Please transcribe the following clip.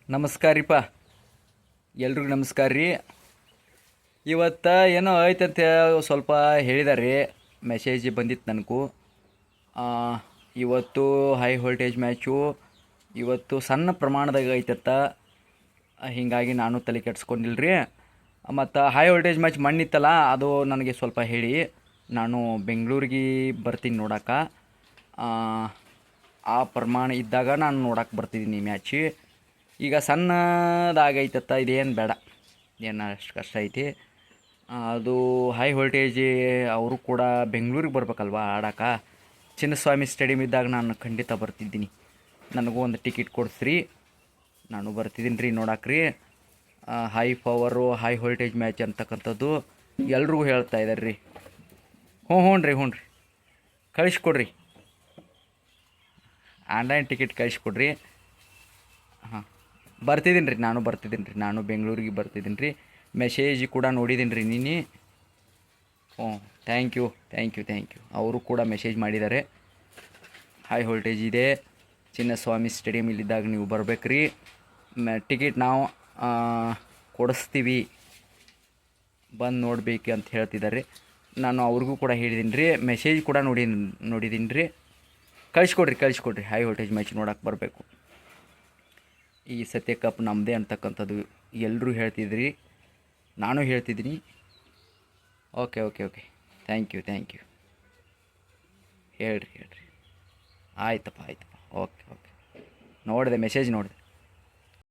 ನಮಸ್ಕಾರ ರೀಪ್ಪ. ಎಲ್ರಿಗೂ ನಮಸ್ಕಾರ ರೀ. ಇವತ್ತು ಏನೋ ಐತಂತ ಸ್ವಲ್ಪ ಹೇಳಿದಾರೆ ರೀ. ಮೆಸೇಜ್ ಬಂದಿತ್ತು ನನಗೂ. ಇವತ್ತು ಹೈ ವೋಲ್ಟೇಜ್ ಮ್ಯಾಚು ಇವತ್ತು ಸಣ್ಣ ಪ್ರಮಾಣದಾಗ ಐತತ್ತ. ಹೀಗಾಗಿ ನಾನು ತಲೆ ಕೆಡ್ಸ್ಕೊಂಡಿಲ್ಲ ರೀ. ಮತ್ತು ಹೈ ವೋಲ್ಟೇಜ್ ಮ್ಯಾಚ್ ಮಣ್ಣಿತ್ತಲ್ಲ, ಅದು ನನಗೆ ಸ್ವಲ್ಪ ಹೇಳಿ. ನಾನು ಬೆಂಗಳೂರಿಗೆ ಬರ್ತೀನಿ ನೋಡೋಕೆ. ಆ ಪ್ರಮಾಣ ಇದ್ದಾಗ ನಾನು ನೋಡೋಕೆ ಬರ್ತಿದ್ದೀನಿ ಮ್ಯಾಚ್. ಈಗ ಸಣ್ಣದಾಗೈತತ್ತ, ಇದೇನು ಬೇಡ, ಏನು ಅಷ್ಟು ಕಷ್ಟ ಐತಿ. ಅದು ಹೈ ವೋಲ್ಟೇಜ್ ಅವರು ಕೂಡ ಬೆಂಗಳೂರಿಗೆ ಬರ್ಬೇಕಲ್ವ ಆಡೋಕೆ. ಚಿನ್ನಸ್ವಾಮಿ ಸ್ಟೇಡಿಯಮ್ ಇದ್ದಾಗ ನಾನು ಖಂಡಿತ ಬರ್ತಿದ್ದೀನಿ. ನನಗೂ ಒಂದು ಟಿಕೆಟ್ ಕೊಡಿಸ್ರಿ, ನಾನು ಬರ್ತಿದ್ದೀನಿ ರೀ ನೋಡಕ್ಕೆ ರೀ. High power high voltage match ಅಂತಕ್ಕಂಥದ್ದು ಎಲ್ರಿಗೂ ಹೇಳ್ತಾ ಇದ್ದಾರೆ ರೀ. ಹ್ಞೂ ರೀ ಕಳಿಸ್ಕೊಡ್ರಿ, ಆನ್ಲೈನ್ ಟಿಕೆಟ್ ಕಳಿಸ್ಕೊಡ್ರಿ. ಹಾಂ, ಬರ್ತಿದ್ದೀನಿ ರೀ, ನಾನು ಬೆಂಗಳೂರಿಗೆ ಬರ್ತಿದ್ದೀನಿ ರೀ. ಮೆಸೇಜ್ ಕೂಡ ನೋಡಿದ್ದೀನಿ ರೀ ನಿನ್ನೆ. ಹ್ಞೂ, ಥ್ಯಾಂಕ್ ಯು. ಅವರು ಕೂಡ ಮೆಸೇಜ್ ಮಾಡಿದ್ದಾರೆ. ಹೈ ವೋಲ್ಟೇಜ್ ಇದೆ, ಚಿನ್ನಸ್ವಾಮಿ ಸ್ಟೇಡಿಯಮ್ ಇಲ್ಲಿದ್ದಾಗ ನೀವು ಬರ್ಬೇಕು ರೀ. ಟಿಕೆಟ್ ನಾವು ಕೊಡಿಸ್ತೀವಿ, ಬಂದು ನೋಡಬೇಕು ಅಂತ ಹೇಳ್ತಿದ್ದಾರೆ. ನಾನು ಅವ್ರಿಗೂ ಕೂಡ ಹೇಳಿದ್ದೀನಿ ರೀ, ಮೆಸೇಜ್ ಕೂಡ ನೋಡಿದ್ದೀನಿ ರೀ. ಕಳಿಸ್ಕೊಡ್ರಿ. ಹೈ ವೋಲ್ಟೇಜ್ ಮ್ಯಾಚ್ ನೋಡೋಕೆ ಬರಬೇಕು. ಈ ಸತ್ಯ ಕಪ್ ನಮ್ಮದೇ ಅಂತಕ್ಕಂಥದ್ದು ಎಲ್ಲರೂ ಹೇಳ್ತಿದ್ರಿ, ನಾನು ಹೇಳ್ತಿದ್ದೀನಿ. ಓಕೆ. Thank you. ಹೇಳ್ರಿ. ಆಯ್ತಪ್ಪ. ಓಕೆ. ನೋಡಿದೆ, ಮೆಸೇಜ್ ನೋಡಿದೆ.